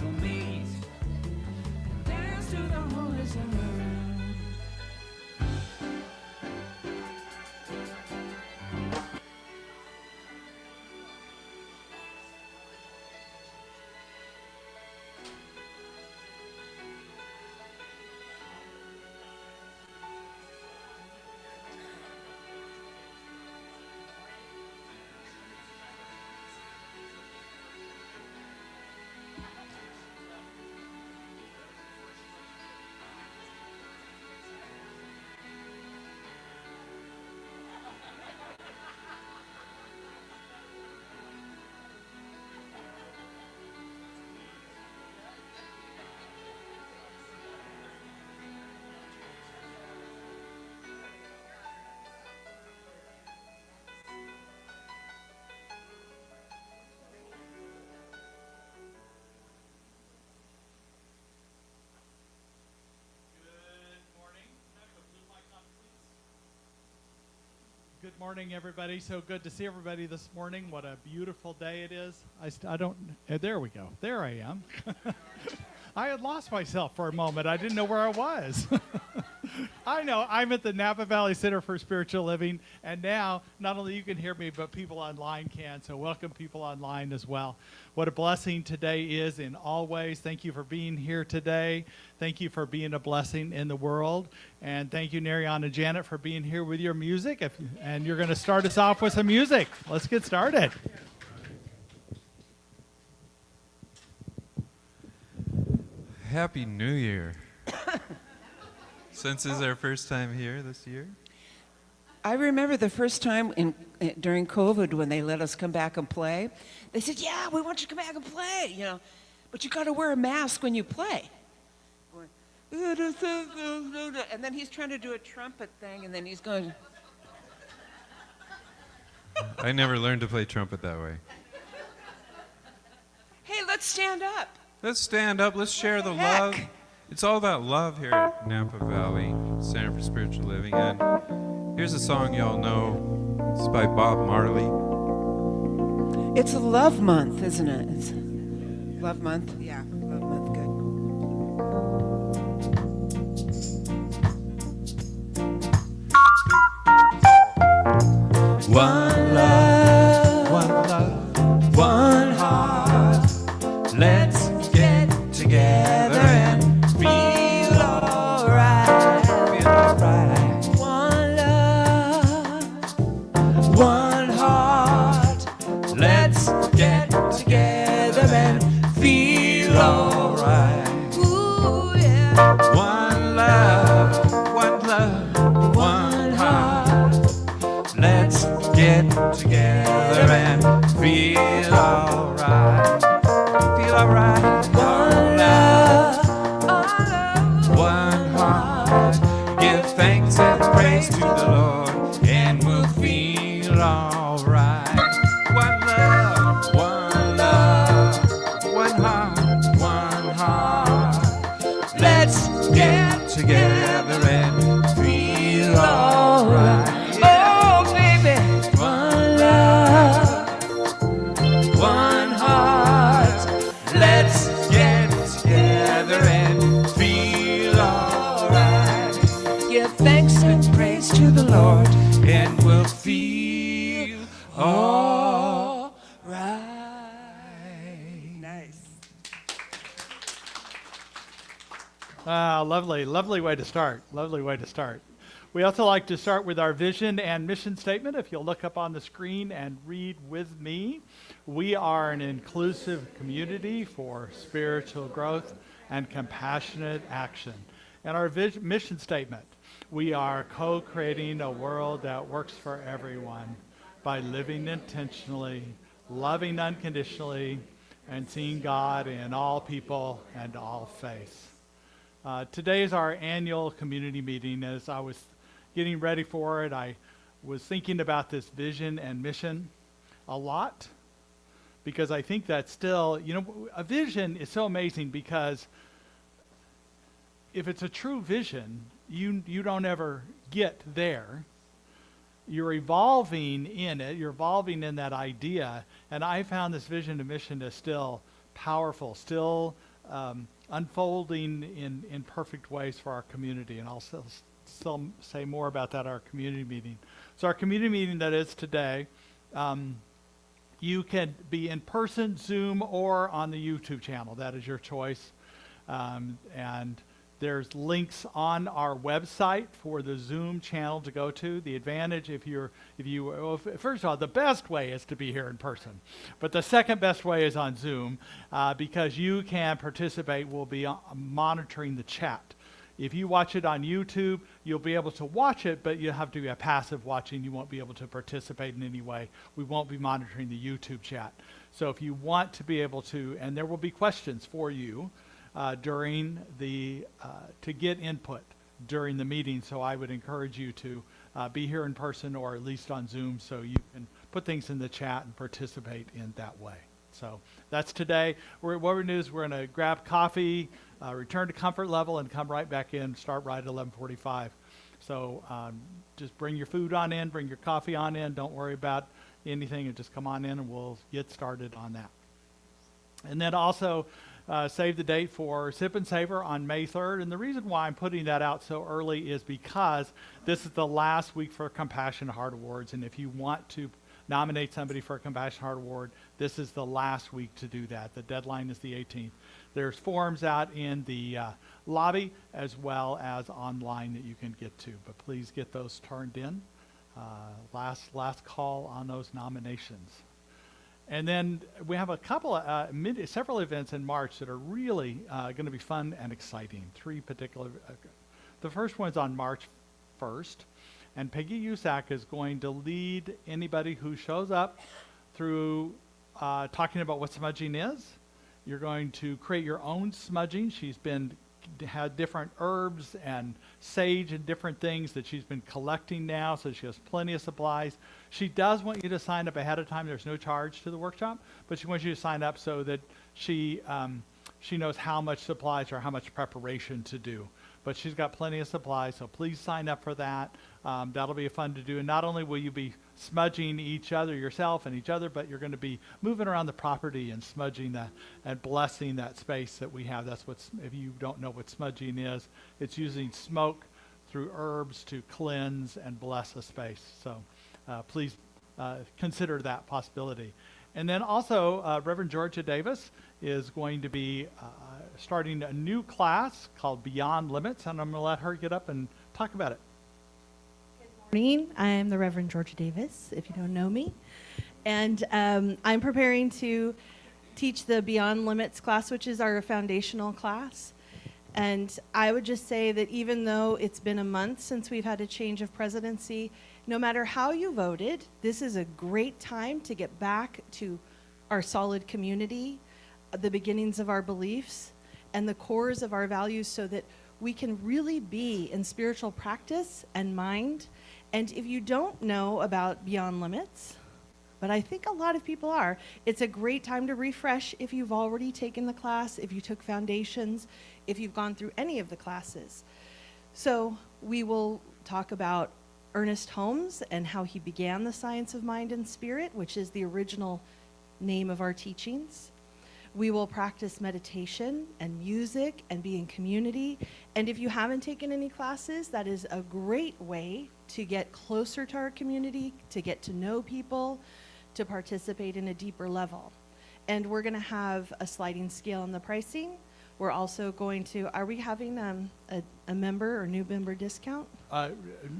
So meet, dance to the horizon. Good morning, everybody. So good to see everybody this morning. What a beautiful day it is. I don't, there we go. There I am. I had lost myself for a moment. I didn't know where I was. I know, I'm at the Napa Valley Center for Spiritual Living, and now not only you can hear me, but people online can, so welcome people online as well. What a blessing today is in all ways. Thank you for being here today. Thank you for being a blessing in the world, and thank you, Narayan and Janet, for being here with your music, and you're going to start us off with some music. Let's get started. Happy New Year. Since this is our first time here this year. I remember the first time during COVID when they let us come back and play. They said, "Yeah, we want you to come back and play, but you got to wear a mask when you play." And then he's trying to do a trumpet thing, and then he's going. I never learned to play trumpet that way. Hey, let's stand up. Let's stand up. Let's share the love. It's all about love here at Napa Valley Center for Spiritual Living. And here's a song y'all know. It's by Bob Marley. It's a love month, isn't it? It's love month. Yeah, love month. Good. One love, one heart. Let's get together and feel alright. One love, one heart. Let's get together and feel alright. Ooh, yeah. One love, one heart. Let's get together and feel alright. Feel alright. One love, one heart. Give thanks and praise to the Lord, and we'll feel alright. One love, one heart, one heart. Let's get together and feel alright. Oh, baby. One love, one heart. Let's get together and feel alright. Give thanks and praise to the Lord, and we'll feel alright. Nice. Lovely way to start. Lovely way to start. We also like to start with our vision and mission statement. If you'll look up on the screen and read with me, we are an inclusive community for spiritual growth and compassionate action. And our mission statement, we are co-creating a world that works for everyone by living intentionally, loving unconditionally, and seeing God in all people and all faiths. Today is our annual community meeting. As I was getting ready for it, I was thinking about this vision and mission a lot, because I think that still, a vision is so amazing, because if it's a true vision, you don't ever get there. You're evolving in it, you're evolving in that idea, and I found this vision and mission is still powerful, still unfolding in perfect ways for our community. And I'll still say more about that at our community meeting. So our community meeting that is today, you can be in person, Zoom, or on the YouTube channel. That is your choice. And there's links on our website for the Zoom channel to go to. The advantage, first of all, the best way is to be here in person. But the second best way is on Zoom because you can participate. We'll be monitoring the chat. If you watch it on YouTube, you'll be able to watch it, but you'll have to be a passive watching. You won't be able to participate in any way. We won't be monitoring the YouTube chat. So if you want to be able to, and there will be questions for you during to get input during the meeting. So I would encourage you to be here in person or at least on Zoom so you can put things in the chat and participate in that way. So that's today. What we're going to do is we're going to grab coffee, return to comfort level, and come right back in, start right at 11:45. So just bring your food on in, bring your coffee on in. Don't worry about anything, and just come on in, and we'll get started on that. And then also save the date for Sip and Savor on May 3rd. And the reason why I'm putting that out so early is because this is the last week for Compassion Heart Awards. And if you want to nominate somebody for a Compassion Heart Award, this is the last week to do that. The deadline is the 18th. There's forms out in the lobby as well as online that you can get to. But please get those turned in. Last call on those nominations. And then we have a couple of several events in March that are really going to be fun and exciting. Three particular. The first one's on March 1st, and Peggy Usack is going to lead anybody who shows up through talking about what smudging is. You're going to create your own smudging. She's had different herbs and sage and different things that she's been collecting now, so she has plenty of supplies. She does want you to sign up ahead of time. There's no charge to the workshop, but she wants you to sign up so that she knows how much supplies or how much preparation to do. But she's got plenty of supplies, so please sign up for that. That'll be fun to do. And not only will you be smudging yourself and each other, but you're going to be moving around the property and smudging and blessing that space that we have. That's if you don't know what smudging is, it's using smoke through herbs to cleanse and bless a space. So please consider that possibility. And then also, Reverend Georgia Davis is going to be starting a new class called Beyond Limits, and I'm going to let her get up and talk about it. Good morning. I am the Reverend Georgia Davis, if you don't know me. And I'm preparing to teach the Beyond Limits class, which is our foundational class. And I would just say that even though it's been a month since we've had a change of presidency, no matter how you voted, this is a great time to get back to our solid community, the beginnings of our beliefs, and the cores of our values so that we can really be in spiritual practice and mind. And if you don't know about Beyond Limits, but I think a lot of people are, it's a great time to refresh if you've already taken the class, if you took foundations, if you've gone through any of the classes. So we will talk about Ernest Holmes and how he began the science of mind and spirit, which is the original name of our teachings. We will practice meditation and music and be in community. And if you haven't taken any classes, that is a great way to get closer to our community, to get to know people, to participate in a deeper level. And we're going to have a sliding scale in the pricing. We're also going to, are we having a member or new member discount?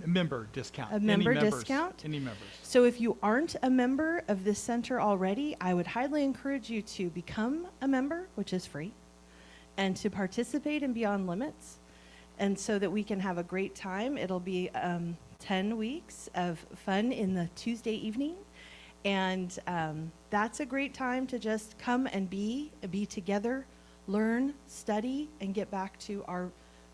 Member discount. A member Any members, discount? Any members. So if you aren't a member of this center already, I would highly encourage you to become a member, which is free, and to participate in Beyond Limits, and so that we can have a great time. It'll be 10 weeks of fun in the Tuesday evening, and that's a great time to just come and be together, learn, study, and get back to our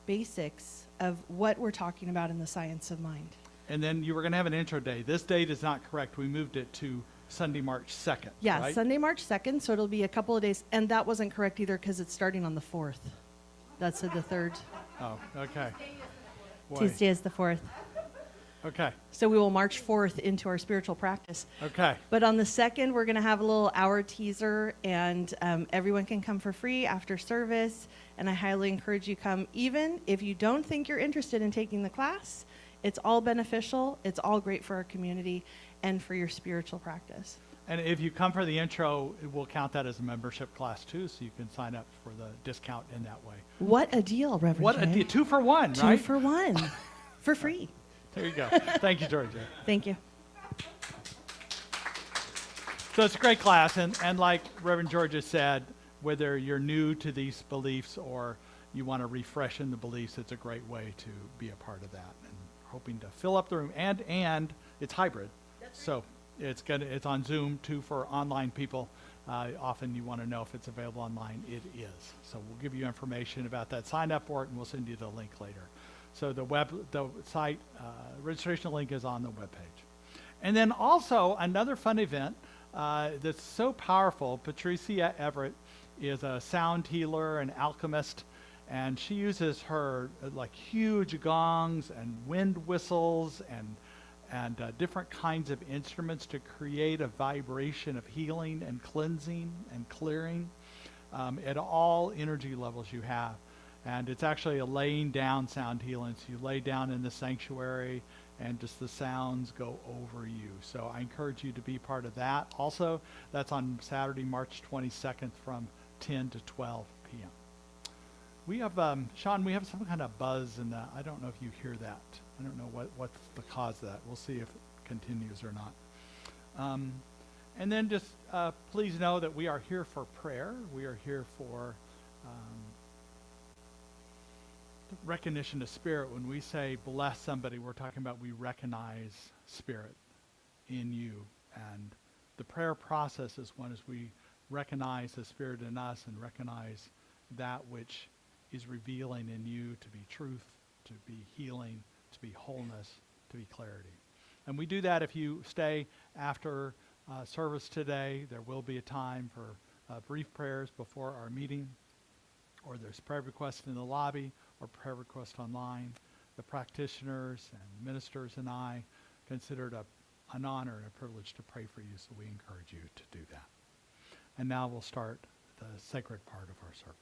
basics of what we're talking about in the science of mind. And then you were going to have an intro day. This date is not correct. We moved it to Sunday, March 2nd. Yeah, right? Sunday, March 2nd, so it'll be a couple of days. And that wasn't correct either because it's starting on the 4th. That's the 3rd. Oh, okay. Boy. Tuesday is the 4th. Okay. So we will march forth into our spiritual practice. Okay. But on the 2nd, we're going to have a little hour teaser, and everyone can come for free after service. And I highly encourage you come, even if you don't think you're interested in taking the class. It's all beneficial. It's all great for our community and for your spiritual practice. And if you come for the intro, we'll count that as a membership class too, so you can sign up for the discount in that way. What a deal, Reverend What a Jay. deal. 2 for 1, Two right? for one. For free. There you go. Thank you, Georgia. Thank you. So it's a great class, and like Reverend Georgia said, whether you're new to these beliefs or you want to refresh in the beliefs, it's a great way to be a part of that. And hoping to fill up the room, and it's hybrid. So it's on Zoom too for online people. Often you want to know if it's available online. It is. So we'll give you information about that. Sign up for it, and we'll send you the link later. So the site registration link is on the webpage. And then also another fun event that's so powerful. Patricia Everett is a sound healer and alchemist, and she uses her like huge gongs and wind whistles and different kinds of instruments to create a vibration of healing and cleansing and clearing at all energy levels you have. And it's actually a laying down sound healing. So you lay down in the sanctuary and just the sounds go over you. So I encourage you to be part of that. Also, that's on Saturday, March 22nd from 10 to 12 p.m. We have, Sean, we have some kind of buzz in that. I don't know if you hear that. I don't know what's the cause of that. We'll see if it continues or not. And then just please know that we are here for prayer. We are here for recognition of spirit. When we say bless somebody, we're talking about we recognize spirit in you. And the prayer process is one as we recognize the spirit in us and recognize that which is revealing in you to be truth, to be healing, to be wholeness, to be clarity. And we do that if you stay after service today. There will be a time for brief prayers before our meeting, or there's prayer requests in the lobby or prayer requests online. The practitioners and ministers and I consider it an honor and a privilege to pray for you, so we encourage you to do that. And now we'll start the sacred part of our service.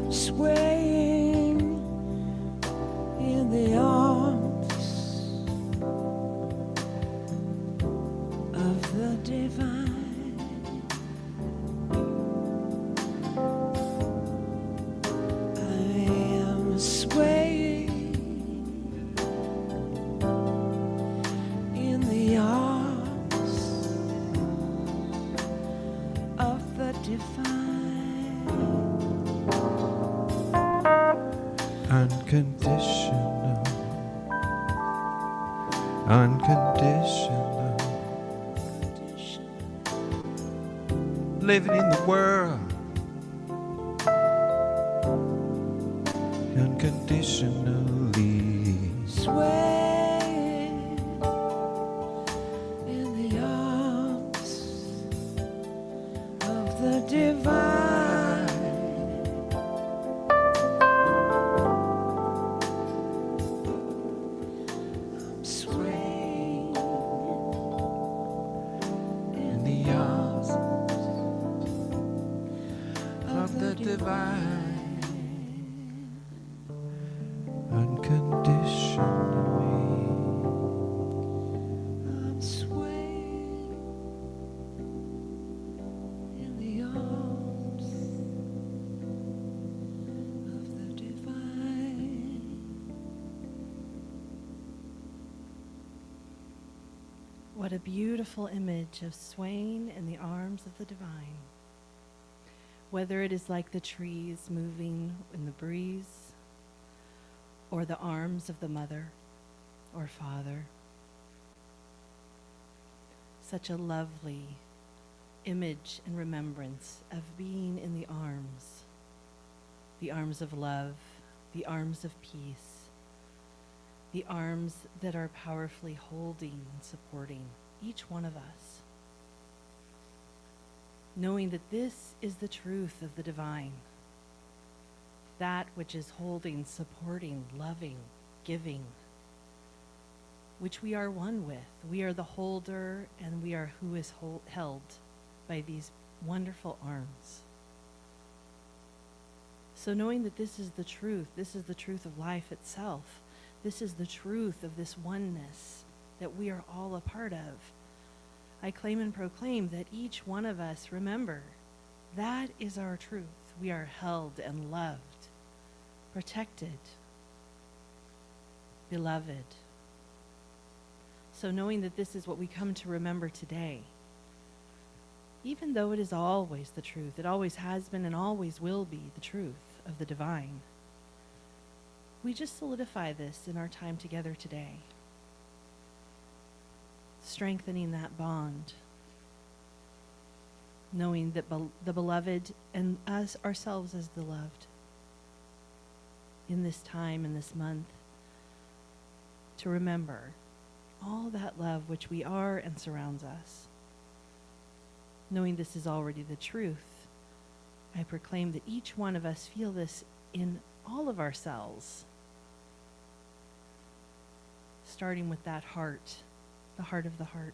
Swaying in the arms of the divine. I am swaying in the arms of the divine. Unconditional, unconditional, living in the world, unconditionally, Swaying in the arms of the divine. I'm swaying in the arms of the divine. unconditionally. What a beautiful image of swaying in the arms of the divine. Whether it is like the trees moving in the breeze, or the arms of the mother or father. Such a lovely image and remembrance of being in the arms of love, the arms of peace, the arms that are powerfully holding and supporting each one of us. Knowing that this is the truth of the divine, that which is holding, supporting, loving, giving, which we are one with. We are the holder, and we are who is held by these wonderful arms. So knowing that this is the truth of life itself, this is the truth of this oneness that we are all a part of, I claim and proclaim that each one of us, remember, that is our truth. We are held and loved, protected, beloved. So knowing that this is what we come to remember today, even though it is always the truth, it always has been and always will be the truth of the divine, we just solidify this in our time together today, strengthening that bond, knowing that the beloved and us ourselves as the loved in this time, in this month, to remember all that love which we are and surrounds us. Knowing this is already the truth, I proclaim that each one of us feel this in all of our cells, starting with that heart, the heart of the heart.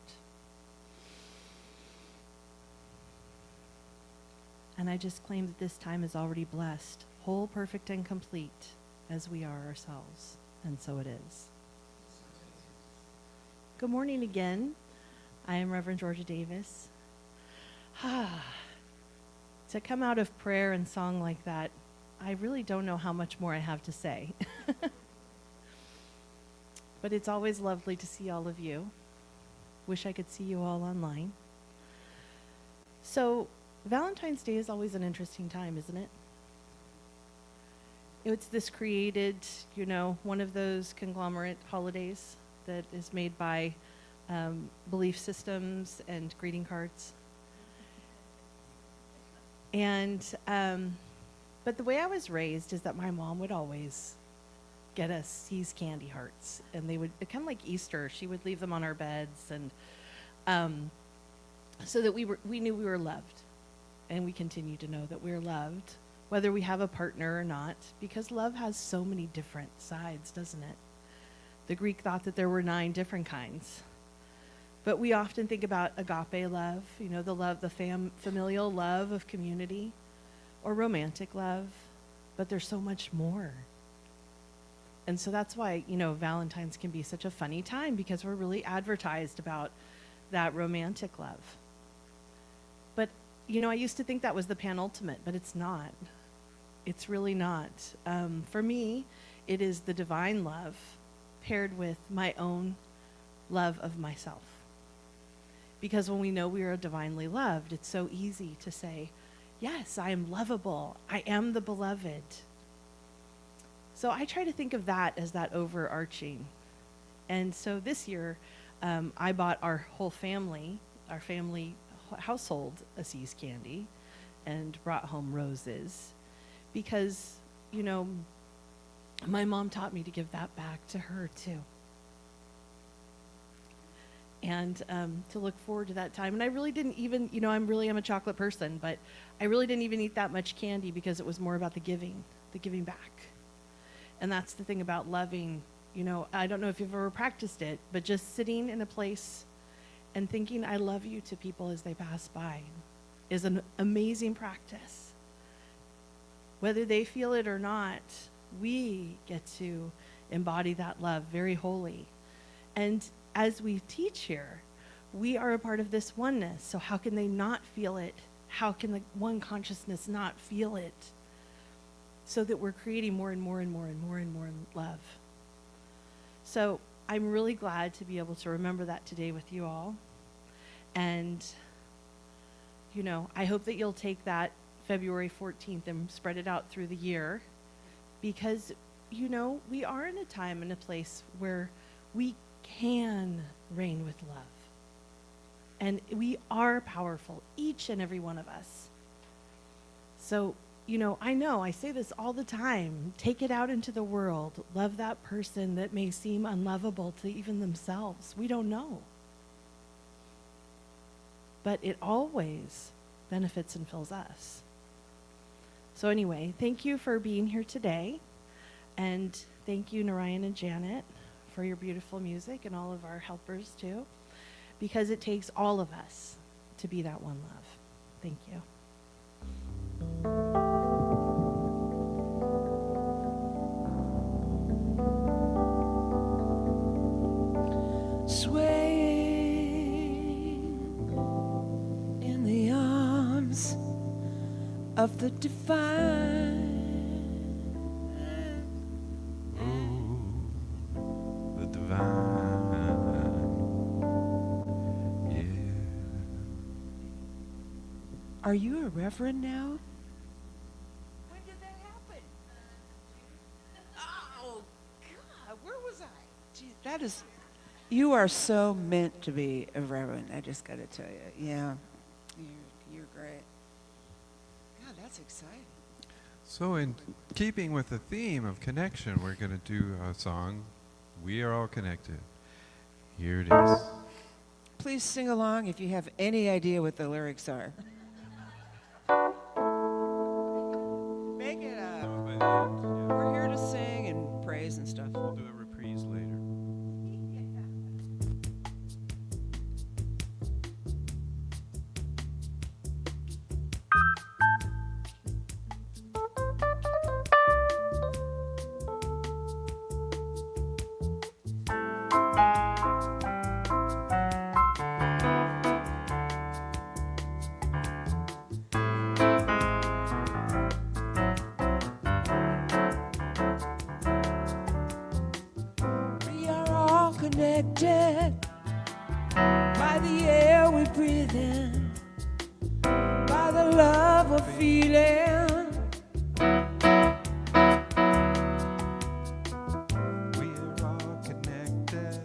And I just claim that this time is already blessed, whole, perfect, and complete as we are ourselves. And so it is. Good morning again. I am Reverend Georgia Davis. To come out of prayer and song like that, I really don't know how much more I have to say. But it's always lovely to see all of you. Wish I could see you all online. So Valentine's Day is always an interesting time, isn't it? It's this created, one of those conglomerate holidays that is made by belief systems and greeting cards. And, but the way I was raised is that my mom would always get us See's candy hearts, and they would, kind of like Easter, she would leave them on our beds, and so that we knew we were loved, and we continue to know that we're loved, whether we have a partner or not, because love has so many different sides, doesn't it? The Greek thought that there were 9 different kinds. But we often think about agape love, the love, the familial love of community, or romantic love, but there's so much more. And so that's why, Valentine's can be such a funny time, because we're really advertised about that romantic love. But, I used to think that was the penultimate, but it's not. It's really not. For me, it is the divine love paired with my own love of myself. Because when we know we are divinely loved, it's so easy to say, yes, I am lovable. I am the beloved. So I try to think of that as that overarching. And so this year, I bought our family household a See's candy and brought home roses because, my mom taught me to give that back to her too. And to look forward to that time. And I really didn't even, I'm a chocolate person, but I really didn't even eat that much candy because it was more about the giving back. And that's the thing about loving, I don't know if you've ever practiced it, but just sitting in a place and thinking I love you to people as they pass by is an amazing practice. Whether they feel it or not, we get to embody that love very wholly. And as we teach here, we are a part of this oneness. So how can they not feel it? How can the one consciousness not feel it? So that we're creating more and more and more and more and more love. So I'm really glad to be able to remember that today with you all. And, you know, I hope that you'll take that February 14th and spread it out through the year, because, you know, we are in a time and a place where we can reign with love. And we are powerful, each and every one of us. So, you know I say this all the time. Take it out into the world. Love that person that may seem unlovable to even themselves. We don't know. But it always benefits and fills us. So anyway, thank you for being here today. And thank you, Narayan and Janet, for your beautiful music, and all of our helpers too, because it takes all of us to be that one love. Thank you. Swaying in the arms of the divine. The divine. Yeah. Are you a reverend now? When did that happen? Oh, God, where was I? Gee, that is, you are so meant to be a reverend. I just got to tell you. Yeah, you're great. God, that's exciting. So in keeping with the theme of connection, we're going to do a song, We Are All Connected. Here it is. Please sing along if you have any idea what the lyrics are. Make it up. We're here to sing and praise and stuff. We'll do a reprise later. We are all connected by the air we breathe in, by the love we're feeling. We are all connected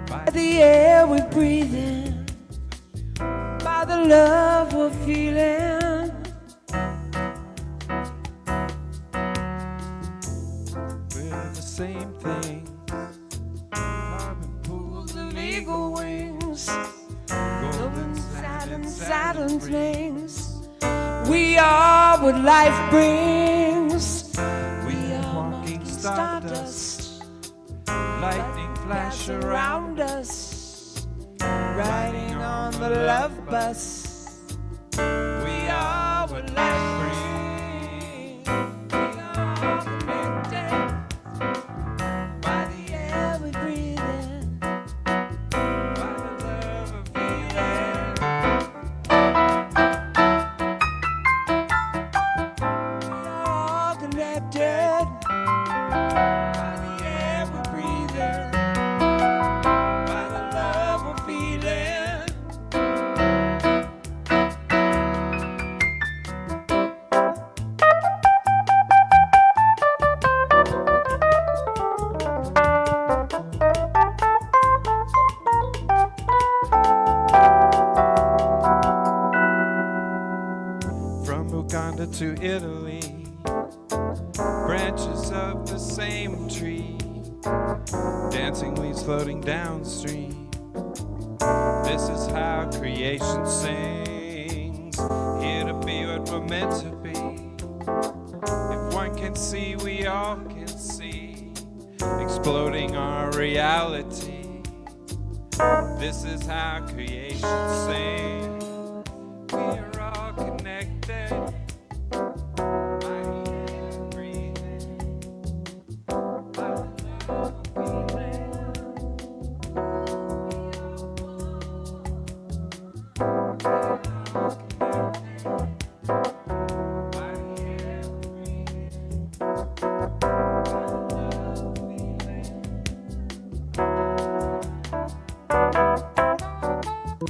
by By the air we breathe in, by the love we're feeling. we're the same thing. Carbon pools and eagle wings, golden Saturn's rings. We are what life brings. We are walking stardust, lightning flash around us, riding on the love bus. We are what life brings. We are connected by the air we breathe in, by the love we're feeling. We are all connected by the air we breathe in, by the love we're feeling. from Uganda to Italy, branches of the same tree, dancing leaves floating downstream. This is how creation sings, here to be what we're meant to be. If one can see, we all can see, exploding our reality. This is how creation sings. We are all connected by the air we breathe in, by the love we feeling. We We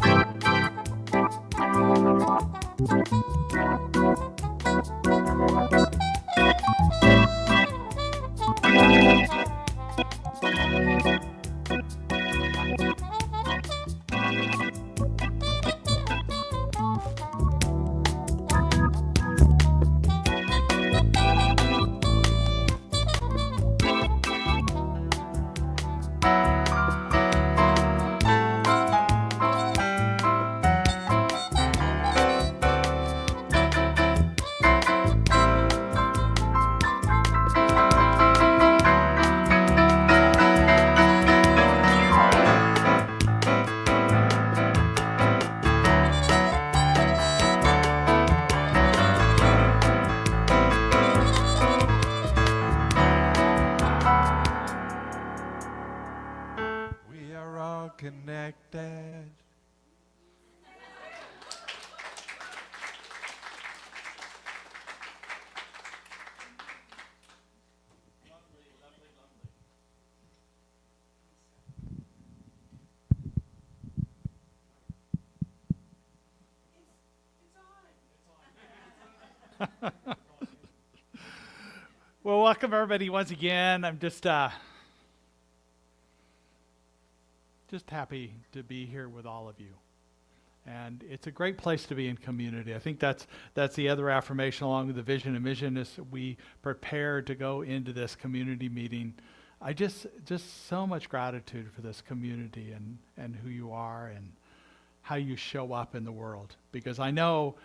are all connected. Well, welcome everybody once again. I'm just happy to be here with all of you. And it's a great place to be in community. I think that's the other affirmation along with the vision and mission is we prepare to go into this community meeting. I just so much gratitude for this community and who you are and how you show up in the world. Because I know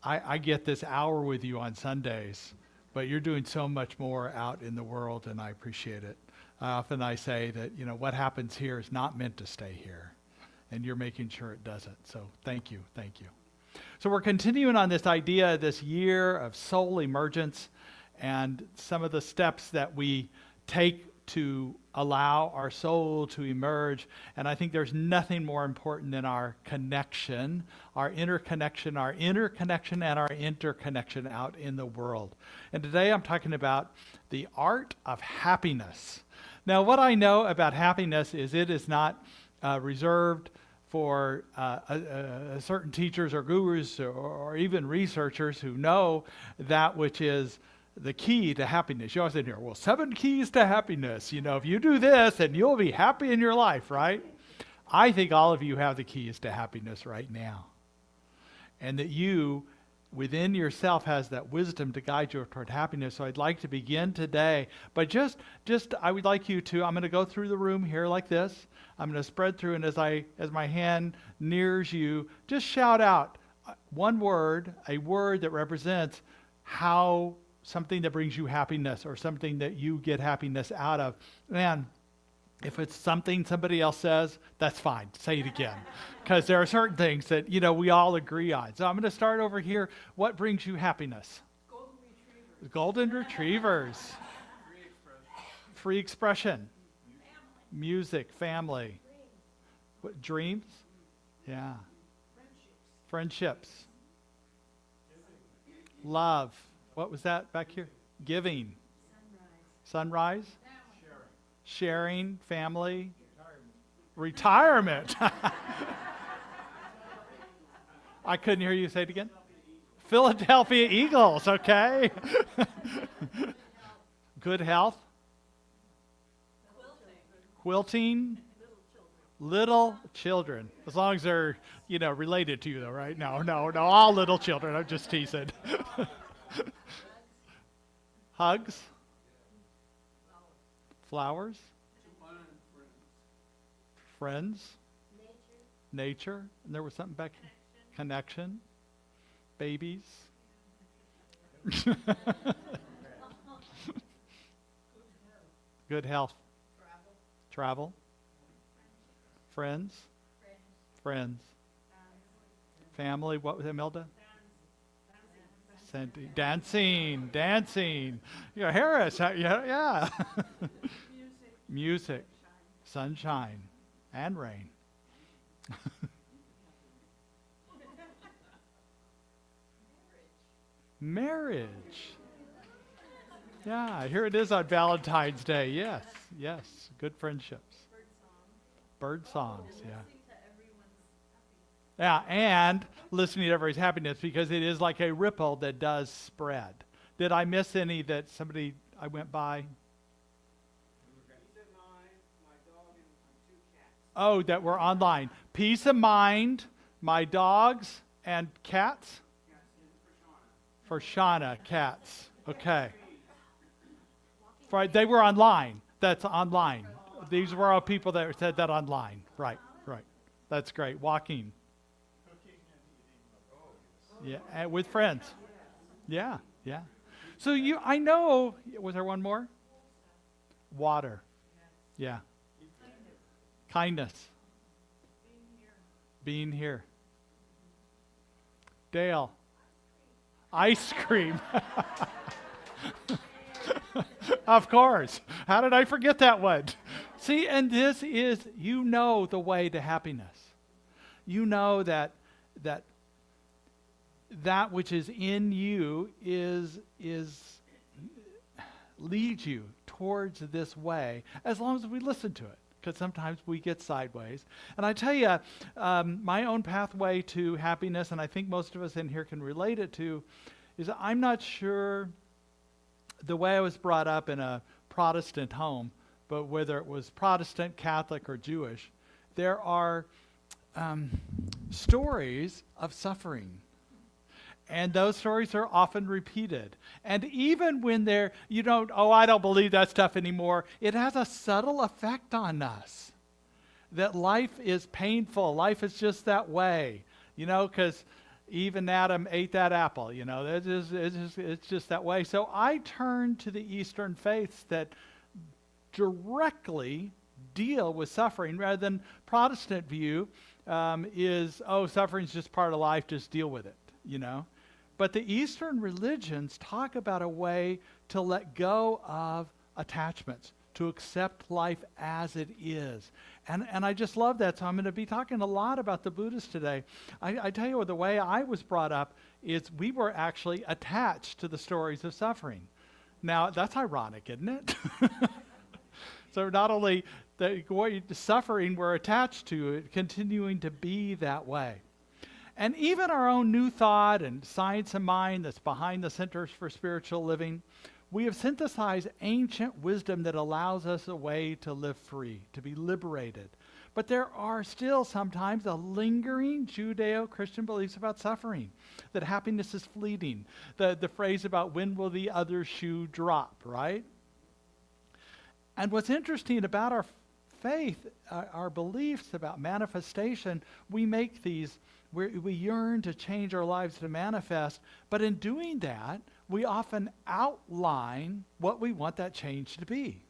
I get this hour with you on Sundays, but you're doing so much more out in the world, and I appreciate it. Often I say that, what happens here is not meant to stay here, and you're making sure it doesn't. So thank you. So we're continuing on this idea, this year of soul emergence, and some of the steps that we take to allow our soul to emerge. And I think there's nothing more important than our connection, our interconnection, and our interconnection out in the world. And today I'm talking about the art of happiness. Now, what I know about happiness is it is not reserved for certain teachers or gurus or even researchers who know that which is the key to happiness. You always say here, 7 keys to happiness. If you do this, and you'll be happy in your life, right? I think all of you have the keys to happiness right now. And that you, within yourself, has that wisdom to guide you toward happiness. So I'd like to begin today. But just I would like you to, I'm going to go through the room here like this. I'm going to spread through, and as my hand nears you, just shout out one word, a word that represents how something that brings you happiness or something that you get happiness out of. And if it's something somebody else says, that's fine. Say it again. Because there are certain things that, we all agree on. So I'm going to start over here. What brings you happiness? Golden retrievers. Free expression. Music, family. What, dreams? Yeah. Friendships. Love. What was that back here? Giving. Sunrise. Sharing. Family. Retirement. I couldn't hear you say it again. Philadelphia Eagles, okay. Good health. Quilting. Little children. As long as they're, related to you though, right? No, all little children. I'm just teasing. Hugs. Flowers. Friends. Nature. And there was something back here. Connection. Babies. Good health. Travel. Friends. Family. What was it, Imelda? Dancing. Yeah, Harris. Yeah. Music. Sunshine. And rain. Marriage. Yeah, here it is on Valentine's Day. Yes. Good friendships. Bird songs, yeah. Yeah, and listening to everybody's happiness, because it is like a ripple that does spread. Did I miss any that I went by? Oh, that were online. Peace of mind, my dogs, and cats? For Shauna, cats. Okay. They were online. That's online. These were all people that said that online. Right. That's great. Walking. Yeah, and with friends. Yeah. So I know, was there one more? Water. Yeah. Kindness. Being here. Dale. Ice cream. Of course. How did I forget that one? See, and this is, the way to happiness. You know that which is in you leads you towards this way, as long as we listen to it, because sometimes we get sideways. And I tell you, my own pathway to happiness, and I think most of us in here can relate it to, is I'm not sure the way I was brought up in a Protestant home, but whether it was Protestant, Catholic, or Jewish, there are stories of suffering. And those stories are often repeated. And even when I don't believe that stuff anymore, it has a subtle effect on us. That life is painful. Life is just that way. Because Eve and Adam ate that apple. It's just that way. So I turn to the Eastern faiths that directly deal with suffering, rather than Protestant view suffering's just part of life, just deal with it, But the Eastern religions talk about a way to let go of attachments, to accept life as it is. And I just love that. So I'm going to be talking a lot about the Buddhists today. I tell you, the way I was brought up is we were actually attached to the stories of suffering. Now, that's ironic, isn't it? So not only the suffering, we're attached to it, continuing to be that way. And even our own new thought and science of mind that's behind the Centers for Spiritual Living, we have synthesized ancient wisdom that allows us a way to live free, to be liberated. But there are still sometimes a lingering Judeo-Christian beliefs about suffering, that happiness is fleeting, the phrase about when will the other shoe drop, right? And what's interesting about our faith, our beliefs about manifestation, we make these, we yearn to change our lives to manifest, but in doing that, we often outline what we want that change to be.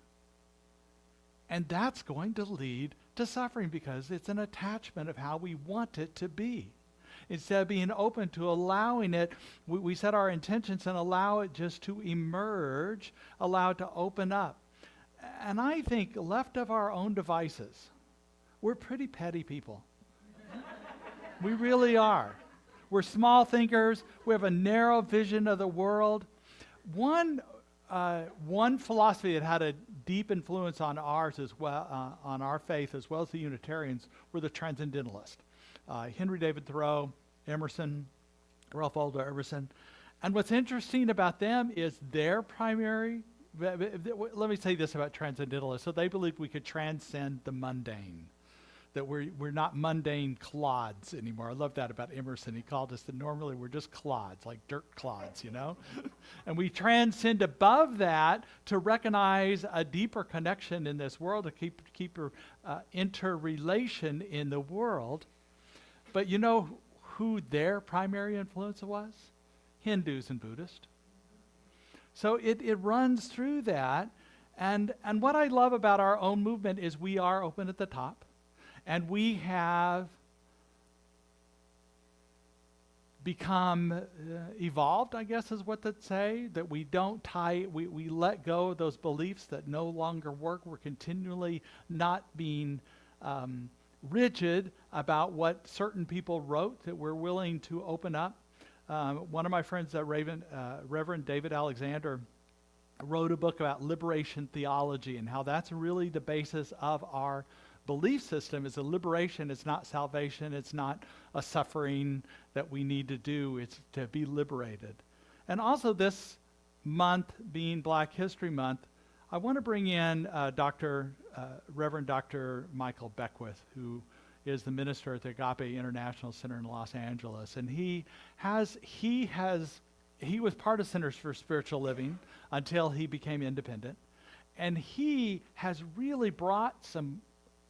And that's going to lead to suffering, because it's an attachment of how we want it to be. Instead of being open to allowing it, we set our intentions and allow it just to emerge, allow it to open up. And I think, left of our own devices, we're pretty petty people. We really are. We're small thinkers. We have a narrow vision of the world. One philosophy that had a deep influence on ours as well, on our faith as well as the Unitarians, were the Transcendentalists. Henry David Thoreau, Emerson, Ralph Waldo Emerson. And what's interesting about them is their primary. Let me say this about Transcendentalists. So they believed we could transcend the mundane, that we're not mundane clods anymore. I love that about Emerson. He called us that normally we're just clods, like dirt clods, And we transcend above that to recognize a deeper connection in this world, to keep interrelation in the world. But you know who their primary influence was? Hindus and Buddhists. So it runs through that. And what I love about our own movement is we are open at the top. And we have become evolved, I guess is what they'd say, that we don't we let go of those beliefs that no longer work. We're continually not being rigid about what certain people wrote, that we're willing to open up. One of my friends, Reverend David Alexander, wrote a book about liberation theology and how that's really the basis of our belief system is a liberation. It's not salvation. It's not a suffering that we need to do. It's to be liberated. And also this month being Black History Month, I want to bring in Reverend Dr. Michael Beckwith, who is the minister at the Agape International Center in Los Angeles. And he was part of Centers for Spiritual Living until he became independent. And he has really brought some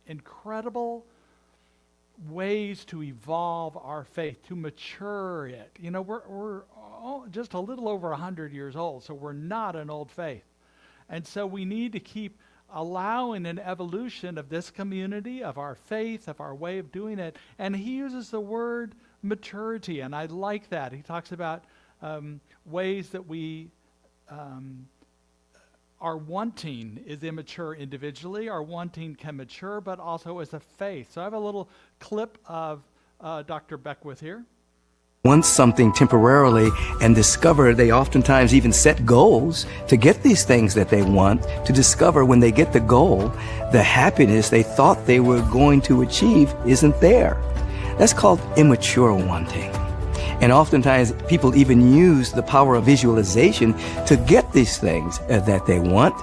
incredible ways to evolve our faith, to mature it. You know, we're just a little over 100 years old, so we're not an old faith. And so we need to keep allowing an evolution of this community, of our faith, of our way of doing it. And he uses the word maturity, and I like that. He talks about ways that we our wanting is immature individually. Our wanting can mature, but also as a faith. So I have a little clip of Dr. Beckwith here. Want something temporarily and discover they oftentimes even set goals to get these things that they want, to discover when they get the goal, the happiness they thought they were going to achieve isn't there. That's called immature wanting. And oftentimes people even use the power of visualization to get these things that they want,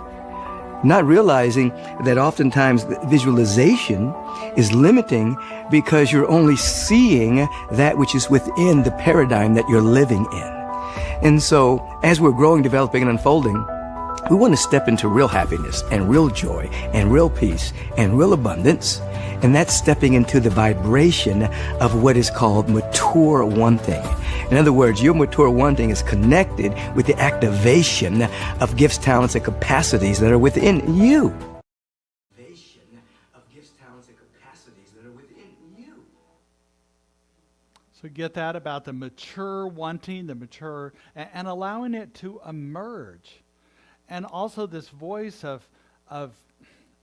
not realizing that oftentimes the visualization is limiting because you're only seeing that which is within the paradigm that you're living in. And so as we're growing, developing, and unfolding, we want to step into real happiness and real joy and real peace and real abundance. And that's stepping into the vibration of what is called mature wanting. In other words, your mature wanting is connected with the activation of gifts, talents, and capacities that are within you. So get that about the mature wanting, the mature, and allowing it to emerge. And also this voice of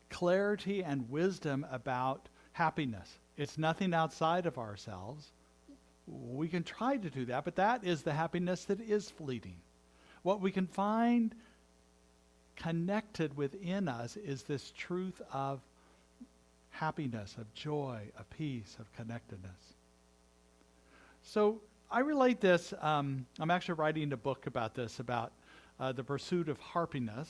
clarity and wisdom about happiness. It's nothing outside of ourselves. We can try to do that, but that is the happiness that is fleeting. What we can find connected within us is this truth of happiness, of joy, of peace, of connectedness. So I relate this, I'm actually writing a book about this, about the pursuit of harpiness.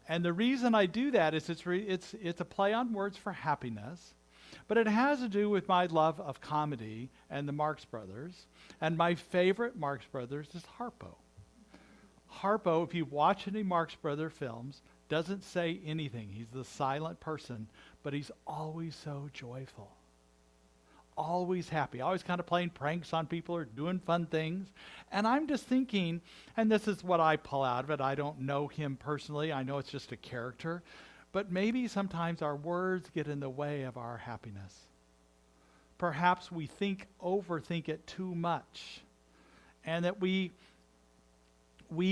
And the reason I do that is it's a play on words for happiness, but it has to do with my love of comedy and the Marx Brothers. And my favorite Marx Brothers is Harpo. Harpo, if you watch any Marx Brother films, doesn't say anything. He's the silent person, but he's always so joyful. Always happy, always kind of playing pranks on people or doing fun things. And I'm just thinking, and this is what I pull out of it, I don't know him personally, I know it's just a character, but maybe sometimes our words get in the way of our happiness. Perhaps we overthink it too much, and that we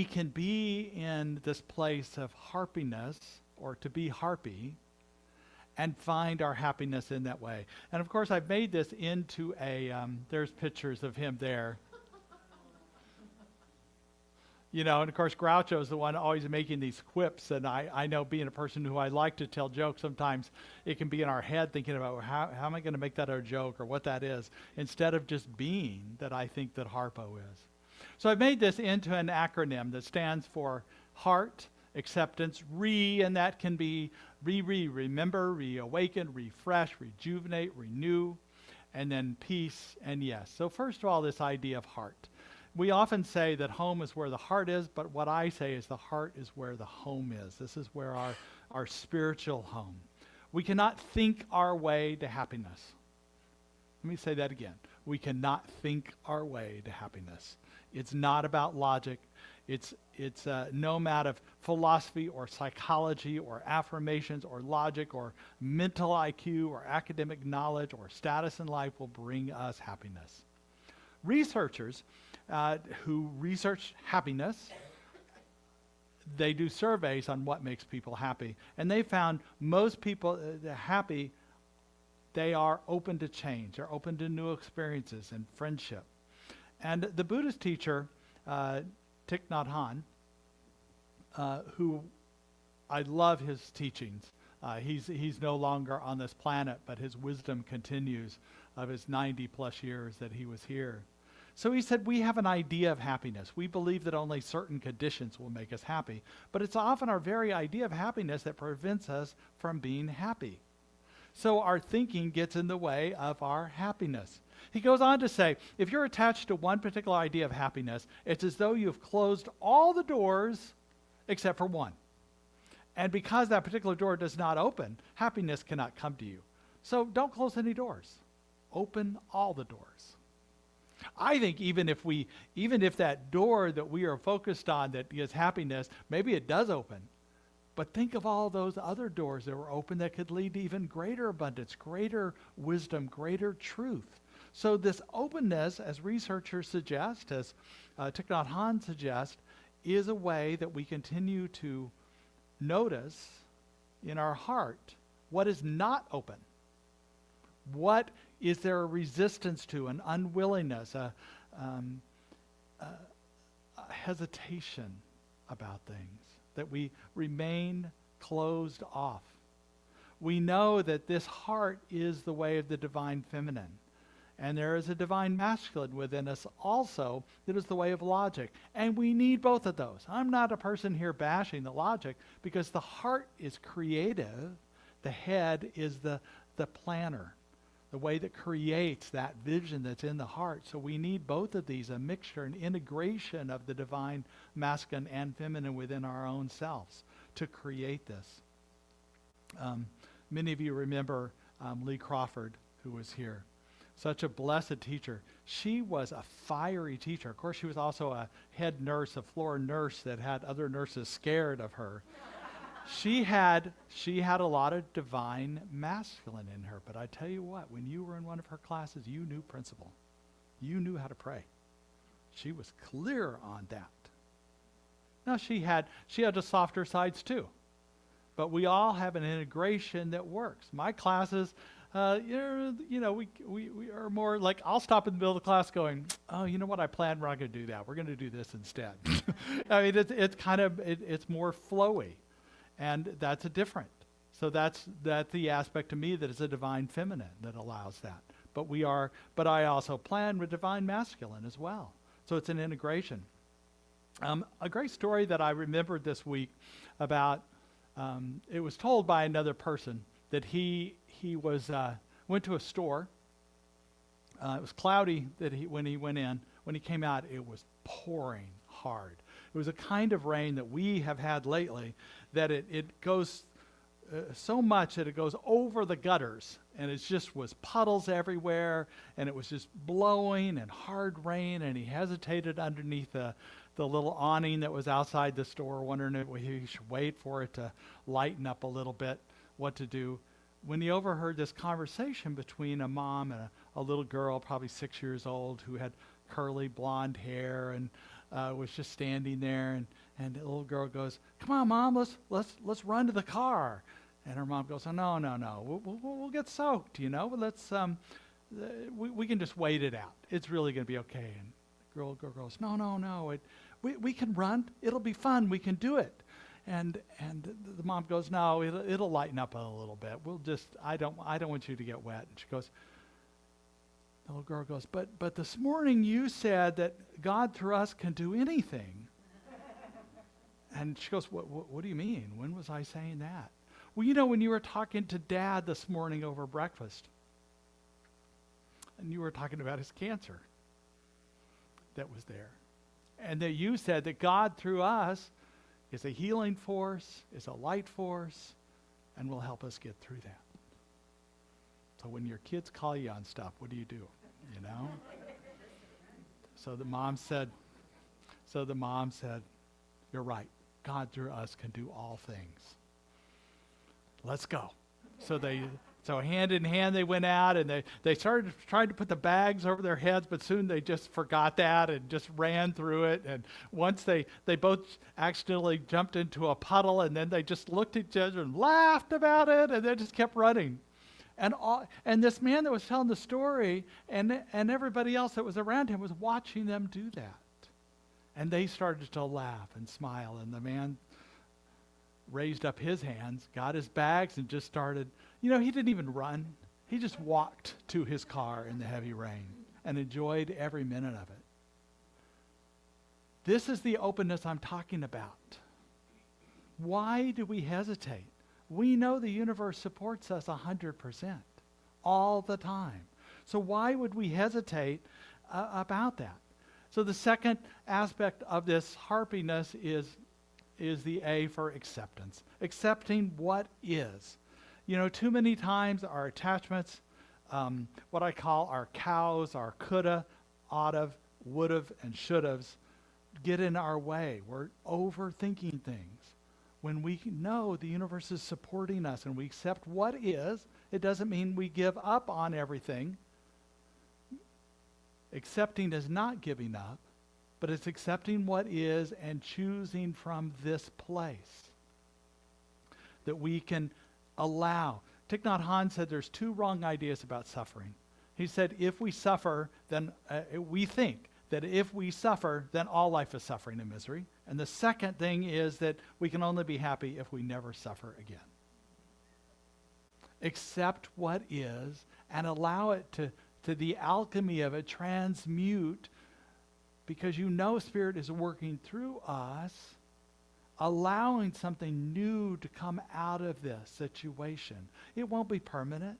can be in this place of harpiness, or to be harpy, and find our happiness in that way. And of course, I've made this into there's pictures of him there. You know, and of course, Groucho's the one always making these quips, and I know being a person who I like to tell jokes, sometimes it can be in our head thinking about, well, how am I going to make that a joke or what that is, instead of just being that I think that Harpo is. So I've made this into an acronym that stands for heart, acceptance, and that can be remember, reawaken, refresh, rejuvenate, renew, and then peace and yes. So first of all, this idea of heart. We often say that home is where the heart is, but what I say is the heart is where the home is. This is where our spiritual home. We cannot think our way to happiness. Let me say that again. We cannot think our way to happiness. It's not about logic. It's no matter of philosophy or psychology or affirmations or logic or mental IQ or academic knowledge or status in life will bring us happiness. Researchers who research happiness, they do surveys on what makes people happy. And they found most people happy, they are open to change. They're open to new experiences and friendship. And the Buddhist teacher, Thich Nhat Hanh, who I love his teachings. He's no longer on this planet, but his wisdom continues of his 90 plus years that he was here. So he said, we have an idea of happiness. We believe that only certain conditions will make us happy, but it's often our very idea of happiness that prevents us from being happy. So our thinking gets in the way of our happiness. He goes on to say, if you're attached to one particular idea of happiness, it's as though you've closed all the doors except for one. And because that particular door does not open, happiness cannot come to you. So don't close any doors. Open all the doors. I think even if that door that we are focused on that is happiness, maybe it does open. But think of all those other doors that were open that could lead to even greater abundance, greater wisdom, greater truth. So this openness, as researchers suggest, as Thich Nhat Hanh suggests, is a way that we continue to notice in our heart what is not open. What is there a resistance to, an unwillingness, a hesitation about things, that we remain closed off? We know that this heart is the way of the divine feminine. And there is a divine masculine within us also that is the way of logic. And we need both of those. I'm not a person here bashing the logic, because the heart is creative. The head is the planner, the way that creates that vision that's in the heart. So we need both of these, a mixture, an integration of the divine masculine and feminine within our own selves to create this. Many of you remember Lee Crawford, who was here. Such a blessed teacher. She was a fiery teacher. Of course, she was also a head nurse, a floor nurse that had other nurses scared of her. She had a lot of divine masculine in her. But I tell you what, when you were in one of her classes, you knew principle. You knew how to pray. She was clear on that. Now, she had the softer sides too. But we all have an integration that works. My classes, we are more like, I'll stop in the middle of the class going, oh, you know what, I planned, we're not going to do that. We're going to do this instead. I mean, it's more flowy. And that's a different. So that's the aspect to me that is a divine feminine that allows that. But I also plan with divine masculine as well. So it's an integration. A great story that I remembered this week about, it was told by another person that he went to a store. It was cloudy when he went in. When he came out, it was pouring hard. It was a kind of rain that we have had lately that it goes so much that it goes over the gutters, and it just was puddles everywhere, and it was just blowing and hard rain, and he hesitated underneath the little awning that was outside the store, wondering if he should wait for it to lighten up a little bit, what to do. When he overheard this conversation between a mom and a little girl, probably 6 years old, who had curly blonde hair and was just standing there, and the little girl goes, "Come on, Mom, let's run to the car." And her mom goes, "Oh, no, we'll get soaked, Let's we can just wait it out. It's really going to be okay." And the girl goes, "No, we can run. It'll be fun. We can do it." And the mom goes, "No, it'll lighten up a little bit. I don't want you to get wet." And she goes, the little girl goes, but this morning you said that God through us can do anything. And she goes, what do you mean? When was I saying that? Well, when you were talking to Dad this morning over breakfast, and you were talking about his cancer that was there, and that you said that God through us is a healing force, is a light force, and will help us get through that. So when your kids call you on stuff, what do? So the mom said, "You're right. God through us can do all things. Let's go." So hand in hand they went out, and they started trying to put the bags over their heads, but soon they just forgot that and just ran through it. And once they both accidentally jumped into a puddle, and then they just looked at each other and laughed about it, and they just kept running. And this man that was telling the story and everybody else that was around him was watching them do that. And they started to laugh and smile, and the man raised up his hands, got his bags, and just started. He didn't even run. He just walked to his car in the heavy rain and enjoyed every minute of it. This is the openness I'm talking about. Why do we hesitate? We know the universe supports us 100% all the time. So why would we hesitate about that? So the second aspect of this harpiness is the A for acceptance. Accepting what is. Too many times our attachments, what I call our cows, our coulda, oughta, would've, and should'ves, get in our way. We're overthinking things. When we know the universe is supporting us and we accept what is, it doesn't mean we give up on everything. Accepting is not giving up, but it's accepting what is and choosing from this place that we can allow. Thich Nhat Hanh said there's two wrong ideas about suffering. He said if we suffer, then we think that if we suffer, then all life is suffering and misery. And the second thing is that we can only be happy if we never suffer again. Accept what is and allow it to the alchemy of it transmute, because Spirit is working through us, allowing something new to come out of this situation. It won't be permanent.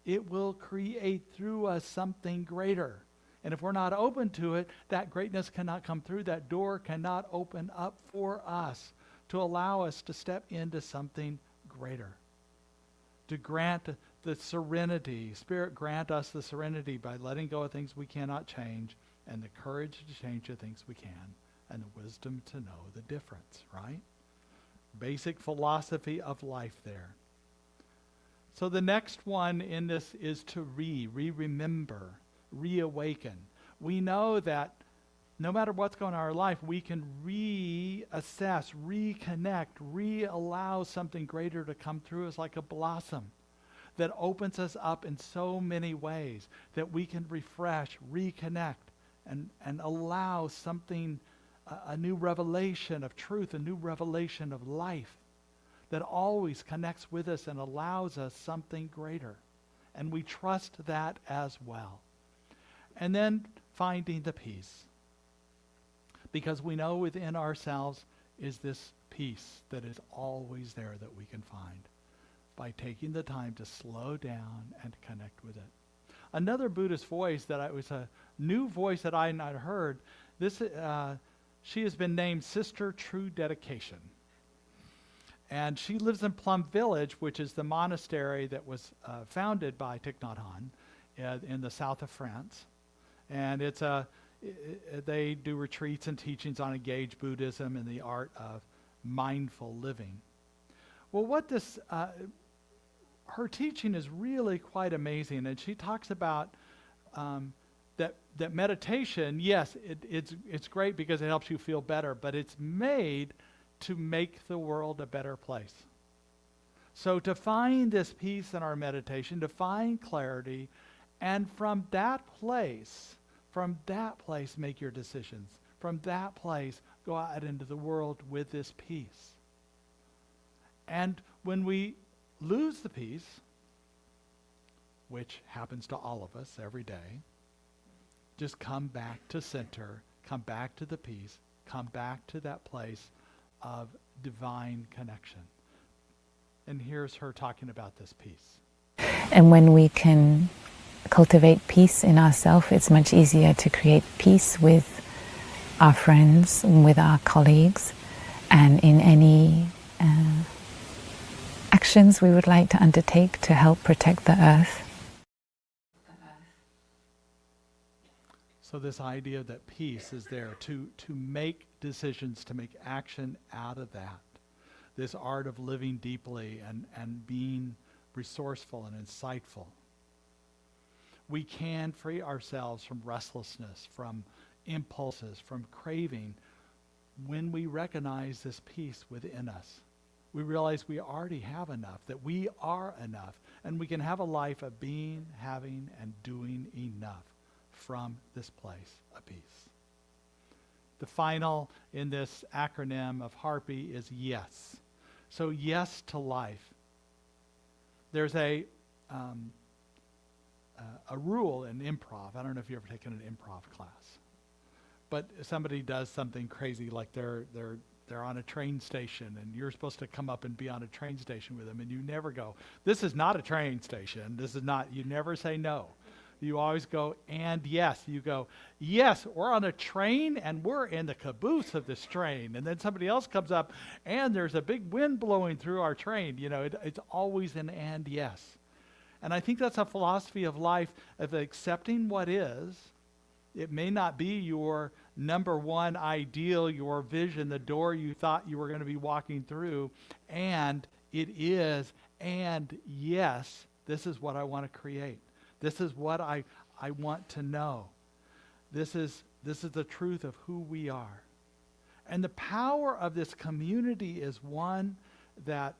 It will create through us something greater. And if we're not open to it, that greatness cannot come through. That door cannot open up for us to allow us to step into something greater. To grant the serenity. Spirit, grant us the serenity by letting go of things we cannot change and the courage to change the things we can and the wisdom to know the difference, right? Basic philosophy of life there. So the next one in this is to remember, reawaken. We know that no matter what's going on in our life, we can reassess, reconnect, allow something greater to come through us like a blossom that opens us up in so many ways that we can refresh, reconnect, and allow something, a new revelation of truth, a new revelation of life that always connects with us and allows us something greater. And we trust that as well. And then finding the peace. Because we know within ourselves is this peace that is always there that we can find by taking the time to slow down and connect with it. Another Buddhist voice that was a new voice that I had not heard, she has been named Sister True Dedication. And she lives in Plum Village, which is the monastery that was founded by Thich Nhat Hanh in the south of France. And they do retreats and teachings on engaged Buddhism and the art of mindful living. Well, what her teaching is really quite amazing, and she talks about that meditation. Yes, it's great because it helps you feel better, but it's made to make the world a better place. So to find this peace in our meditation, to find clarity, and from that place, make your decisions. From that place, go out into the world with this peace. And when we lose the peace, which happens to all of us every day, just come back to center, come back to the peace, come back to that place of divine connection. And here's her talking about this peace. And when we can cultivate peace in ourselves, it's much easier to create peace with our friends, with our colleagues, and in any actions we would like to undertake to help protect the earth. So this idea that peace is there to make decisions, to make action out of that. This art of living deeply and being resourceful and insightful. We can free ourselves from restlessness, from impulses, from craving, when we recognize this peace within us. We realize we already have enough, that we are enough, and we can have a life of being, having, and doing enough from this place of peace. The final in this acronym of Harpy is yes. So yes to life. There's a rule in improv. I don't know if you've ever taken an improv class, but somebody does something crazy, like they're on a train station, and you're supposed to come up and be on a train station with them, and you never go, "This is not a train station. This is not." You never say no. You always go, "And yes." You go, "Yes, we're on a train, and we're in the caboose of this train." And then somebody else comes up, "And there's a big wind blowing through our train." You know, it's always an "and yes." And I think that's a philosophy of life, of accepting what is. It may not be your number one ideal, your vision, the door you thought you were going to be walking through, and it is, and yes, this is what I want to create. This is what I want to know. This is the truth of who we are. And the power of this community is one that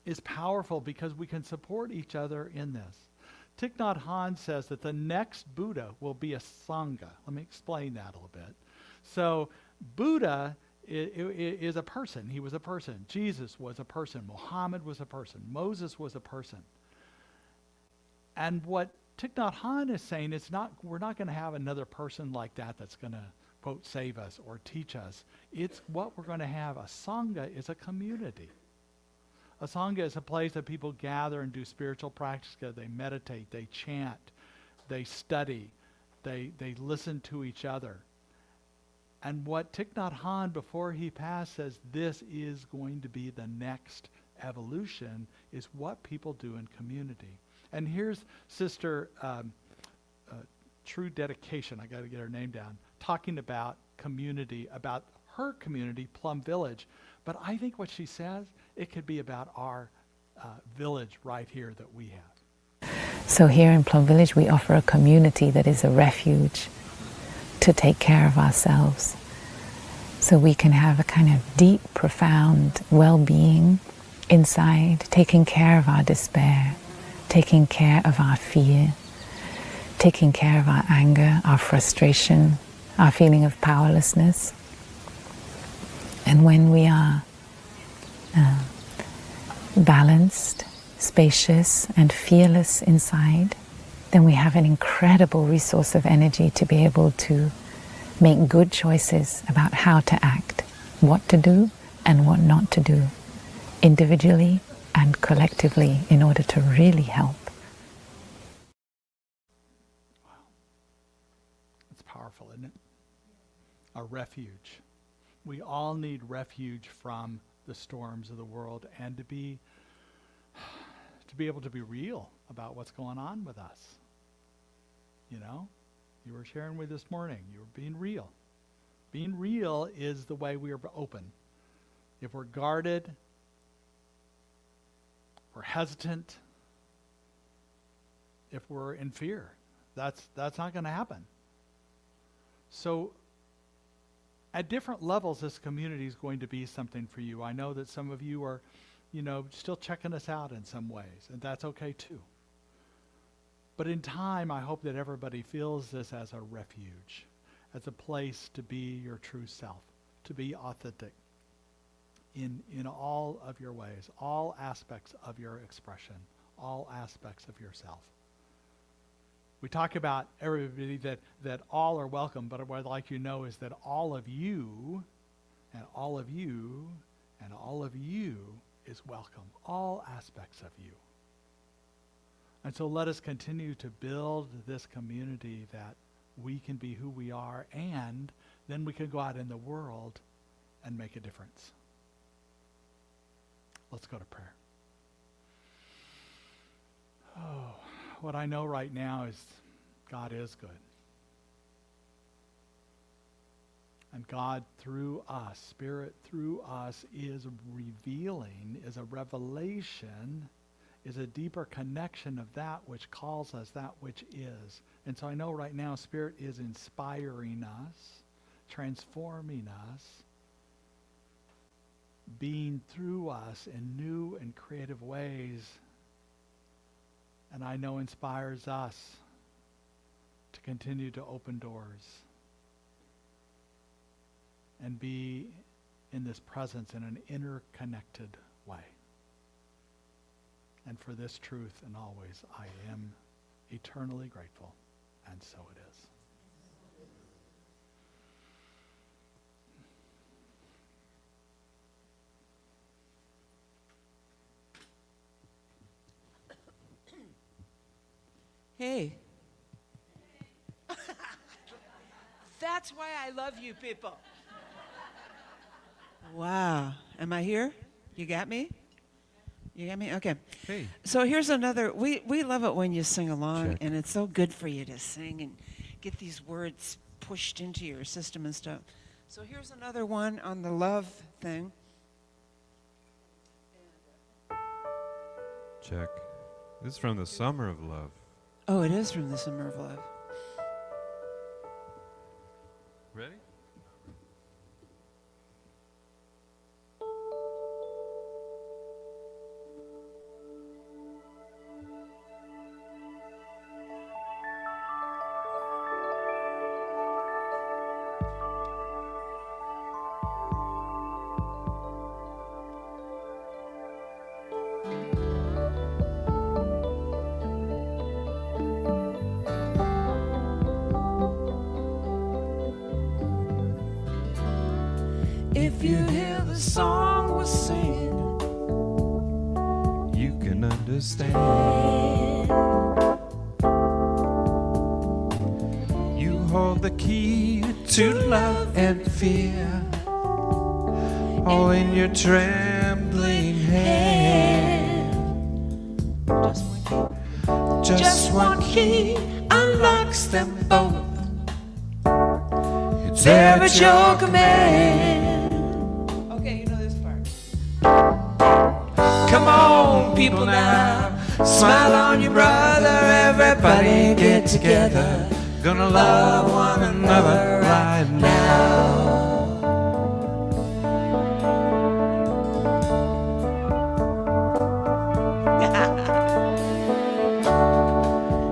is powerful because we can support each other in this. Thich Nhat Hanh says that the next Buddha will be a Sangha. Let me explain that a little bit. So Buddha is a person. He was a person. Jesus was a person. Muhammad was a person. Moses was a person. And what Thich Nhat Hanh is saying is we're not going to have another person like that that's going to, quote, save us or teach us. It's what we're going to have. A Sangha is a community. A Sangha is a place that people gather and do spiritual practice together. They meditate, they chant, they study, they listen to each other. And what Thich Nhat Hanh, before he passed, says this is going to be the next evolution, is what people do in community. And here's Sister True Dedication, I got to get her name down, talking about community, about her community, Plum Village. But I think what she says, it could be about our village right here that we have. So here in Plum Village, we offer a community that is a refuge to take care of ourselves. So we can have a kind of deep, profound well-being inside, taking care of our despair, taking care of our fear, taking care of our anger, our frustration, our feeling of powerlessness. And when we are balanced, spacious, and fearless inside, then we have an incredible resource of energy to be able to make good choices about how to act, what to do and what not to do, individually and collectively, in order to really help. Wow. That's powerful, isn't it? A refuge. We all need refuge from the storms of the world, and to be able to be real about what's going on with us. You know, you were sharing with this morning, you were being real. Being real is the way we are open. If we're guarded, we're hesitant, if we're in fear, that's not going to happen. So at different levels, this community is going to be something for you. I know that some of you are, still checking us out in some ways, and that's okay too. But in time, I hope that everybody feels this as a refuge, as a place to be your true self, to be authentic in all of your ways, all aspects of your expression, all aspects of yourself. We talk about everybody that all are welcome, but what I'd like you to know is that all of you, and all of you, and all of you is welcome. All aspects of you. And so let us continue to build this community that we can be who we are, and then we can go out in the world and make a difference. Let's go to prayer. Oh, what I know right now is God is good. And God through us, Spirit through us, is revealing, is a revelation, is a deeper connection of that which calls us, that which is. And so I know right now Spirit is inspiring us, transforming us, being through us in new and creative ways. And I know inspires us to continue to open doors, and be in this presence in an interconnected way. And for this truth and always, I am eternally grateful, and so it is. Hey. That's why I love you people. Wow. Am I here? You got me? You got me? Okay. Hey. So here's another. We love it when you sing along, Check. and it's so good for you to sing and get these words pushed into your system and stuff. So here's another one on the love thing. Check. This is from the Summer of Love. Oh, it is from the Summer of Love. Ready? If you hear the song we're singing, You can understand. You hold the key to love and fear, all in your trembling hand. Just one key. Just one key unlocks them both. It's there at your command. Okay, you know this part. Come on, people now, smile on your brother. Everybody get together. Gonna love one another right now.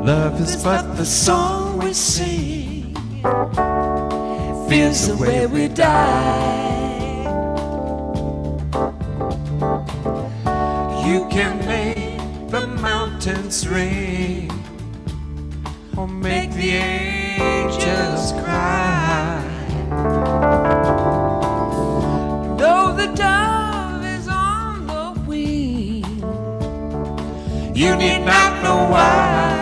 Love is but the song we sing, feels the way we die. You can make the mountains ring, or make the angels cry. Though the dove is on the wing, you need not know why.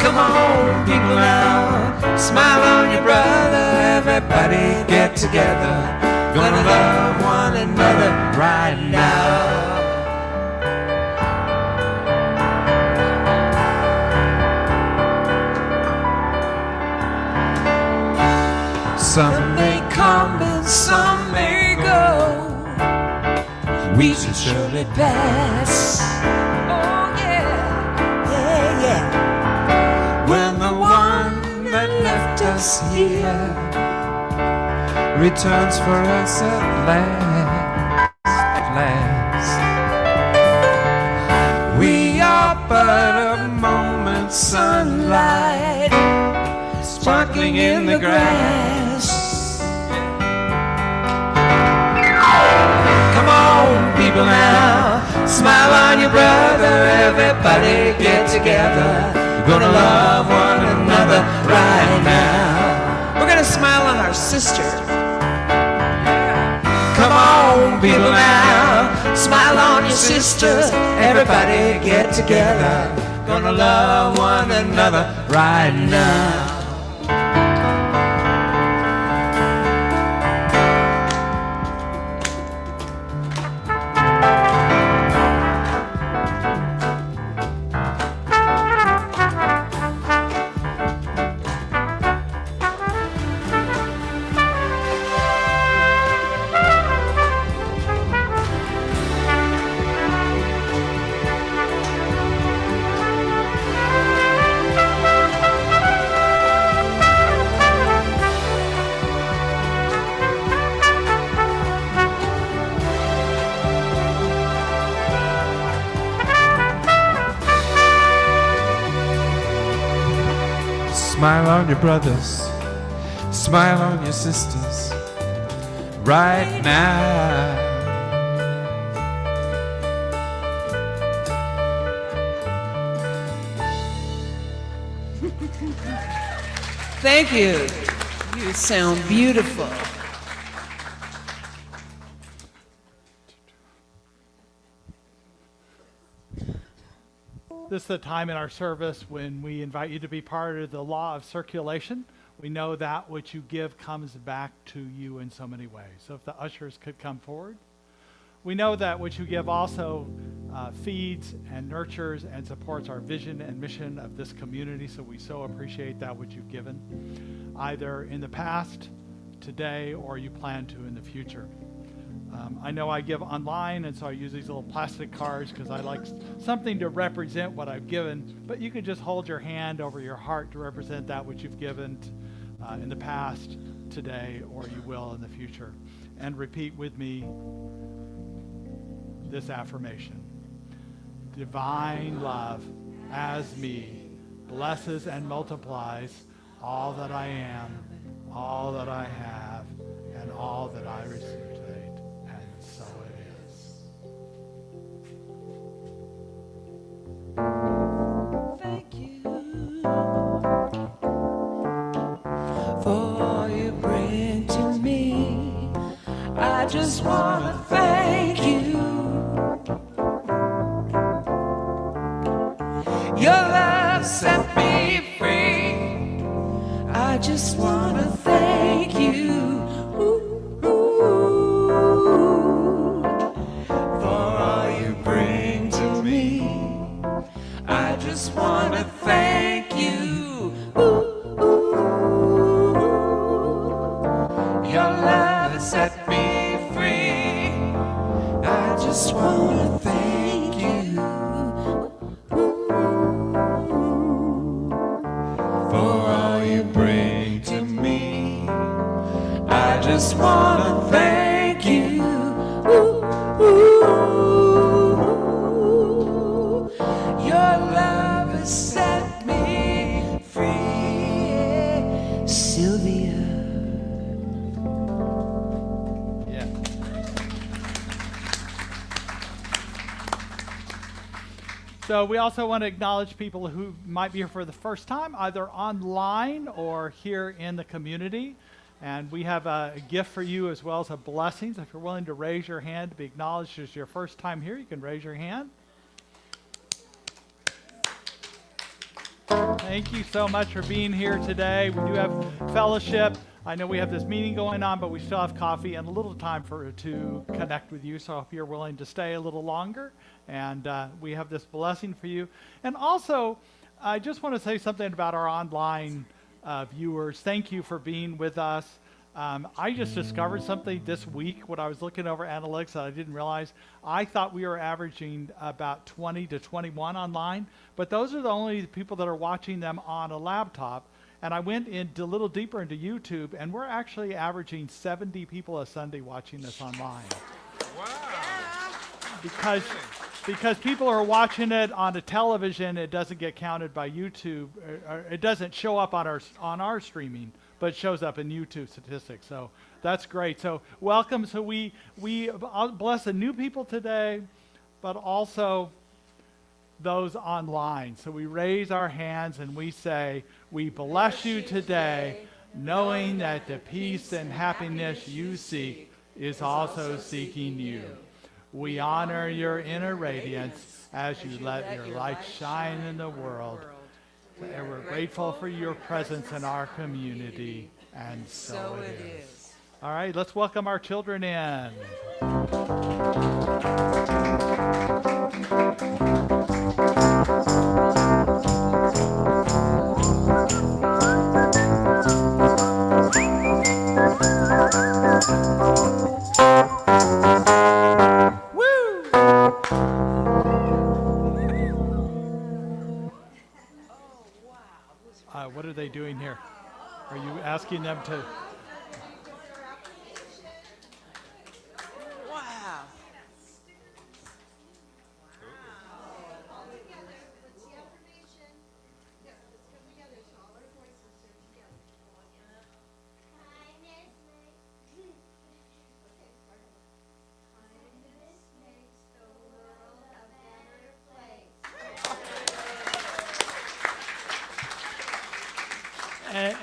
Come on, people now, smile on your brother. Everybody get together. Gonna love one another right now. Some may come and some may go. We should surely pass. Oh yeah, yeah, yeah. When the one that left us here returns for us at last. We are but a moment's sunlight, sparkling in the grass. Come on, people now, smile on your brother. Everybody get together. We're gonna love one another right now. We're gonna smile on our sister. Come on, people now, smile on your sisters. Everybody get together. Gonna love one another right now. Smile on your brothers, smile on your sisters right now. Thank you. You sound beautiful. This is the time in our service when we invite you to be part of the law of circulation. We know that which you give comes back to you in so many ways. So if the ushers could come forward. We know that what you give also feeds and nurtures and supports our vision and mission of this community. So we so appreciate that which you've given, either in the past, today, or you plan to in the future. I know I give online, and so I use these little plastic cards because I like something to represent what I've given. But you can just hold your hand over your heart to represent that which you've given in the past, today, or you will in the future. And repeat with me this affirmation. Divine love as me blesses and multiplies all that I am, all that I have, and all that I receive. And so it is. Thank you for all you bring to me. I just want to thank you. Your love set me free. I just want to thank you. For all you bring to me. I just want to thank you. Your love has set me free. I just want to thank you. For all you bring to me. I just want to thank you. Your love has set me free. Sylvia. Yeah. So we also want to acknowledge people who might be here for the first time, either online or here in the community. And we have a gift for you as well as a blessing. So if you're willing to raise your hand to be acknowledged as your first time here, you can raise your hand. Thank you so much for being here today. We do have fellowship. I know we have this meeting going on, but we still have coffee and a little time to connect with you. So if you're willing to stay a little longer, and we have this blessing for you. And also, I just want to say something about our online viewers. Thank you for being with us. I just discovered something this week when I was looking over analytics that I didn't realize. I thought we were averaging about 20 to 21 online, but those are the only people that are watching them on a laptop. And I went a little deeper into YouTube, and we're actually averaging 70 people a Sunday watching this online. Wow. Because people are watching it on a television, it doesn't get counted by YouTube. Or it doesn't show up on our streaming, but it shows up in YouTube statistics. So that's great. So welcome. So we bless the new people today, but also those online. So we raise our hands and we say, we bless you today, knowing that the peace and happiness you seek is also seeking you. We honor your inner radiance as you let your light shine in the world. And we're grateful for your presence in our community, and so it is. All right, let's welcome our children in. What are they doing here? Are you asking them to? Wow.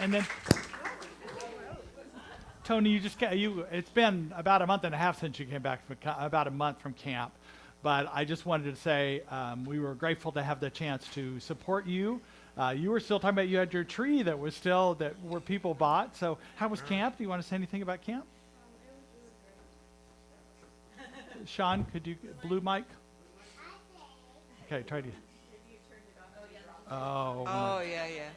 And then, Tony, it's been about a month and a half since you came back from about a month from camp. But I just wanted to say we were grateful to have the chance to support you. You were still talking about you had your tree that where people bought. So how was camp? Do you want to say anything about camp? Sean, could you, blue mic? Okay, try to. Oh. Oh, yeah, yeah.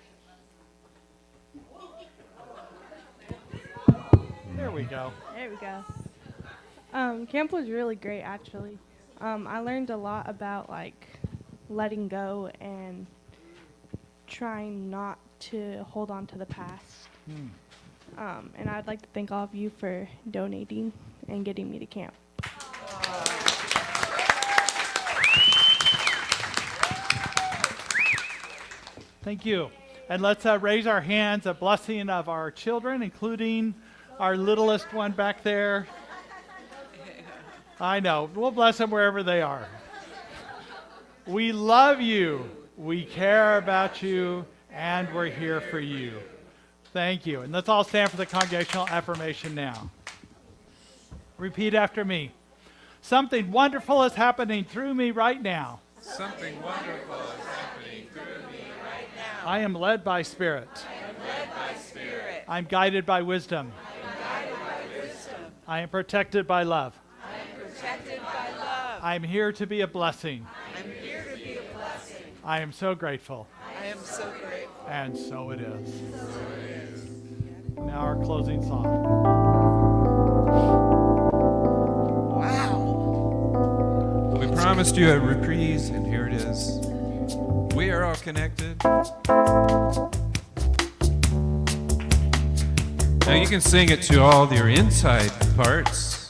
There we go. There we go. Camp was really great, actually. I learned a lot about like letting go and trying not to hold on to the past. And I'd like to thank all of you for donating and getting me to camp. Thank you. And let's raise our hands, a blessing of our children, including our littlest one back there. I know. We'll bless them wherever they are. We love you. We care about you. And we're here for you. Thank you. And let's all stand for the congregational affirmation now. Repeat after me. Something wonderful is happening through me right now. Something wonderful is happening through me right now. I am led by Spirit. I am led by Spirit. I'm guided by wisdom. I am guided by wisdom. I am protected by love. I am protected by love. I am here to be a blessing. I'm here to be a blessing. I am so grateful. I am so grateful. And so it is. Now our closing song. Wow. We promised you a reprise, and here it is. We are all connected. Now you can sing it to all your inside parts.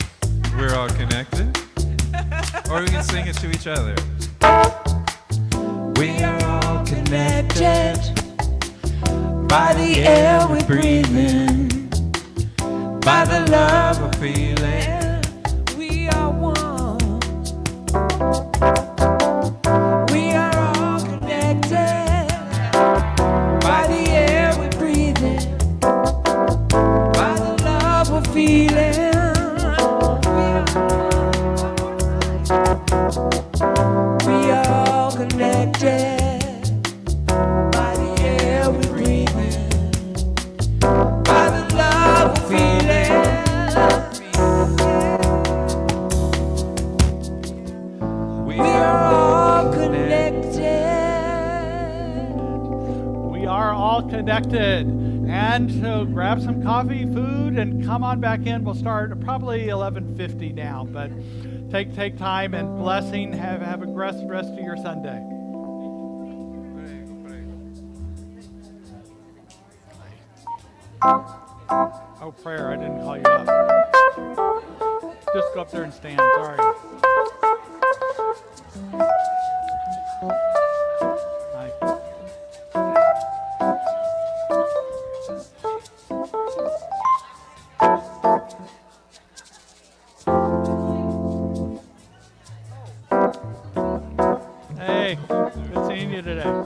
We're all connected. Or we can sing it to each other. We are all connected by the air we breathe in, by the love we're feeling. We are one. We are all connected by the air we breathe in, by the love we're feeling. We are all connected by the air we breathe in, by the love we're feeling. We We are all connected. We are all connected. And so grab some coffee, food, and come on back in. We'll start at probably 11:50 now, but take time and blessing. Have a rest of your Sunday. Oh, prayer, I didn't call you up. Just go up there and stand, sorry. Hi. Hey, good seeing you today.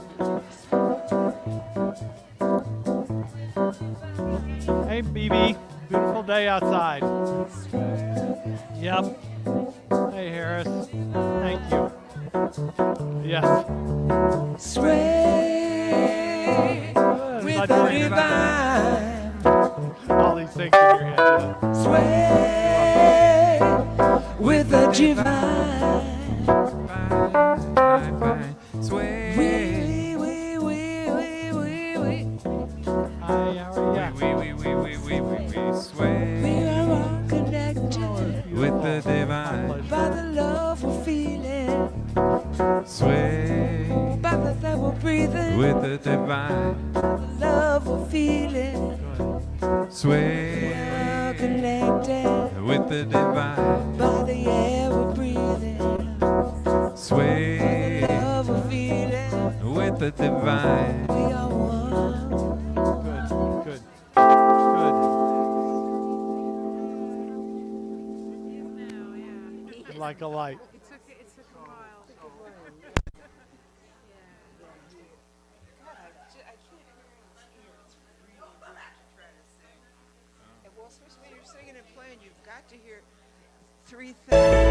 Hey, BB. Beautiful day outside. Yep. Hey, Harris. Thank you. Yes. Sway with Glad the you're here. divine. All these things in your head. Yeah. Sway with the divine. Sway. We. Hi, how are ya? We sway We are all connected with the Beautiful. divine. by the love we're feeling, Sway by the love we're breathing, with the divine. the love we're feeling. Sway We are connected with the divine. by the air we're breathing, Sway love we're feeling. with the divine. We are one. Good, good, good. Like a light. 3:30.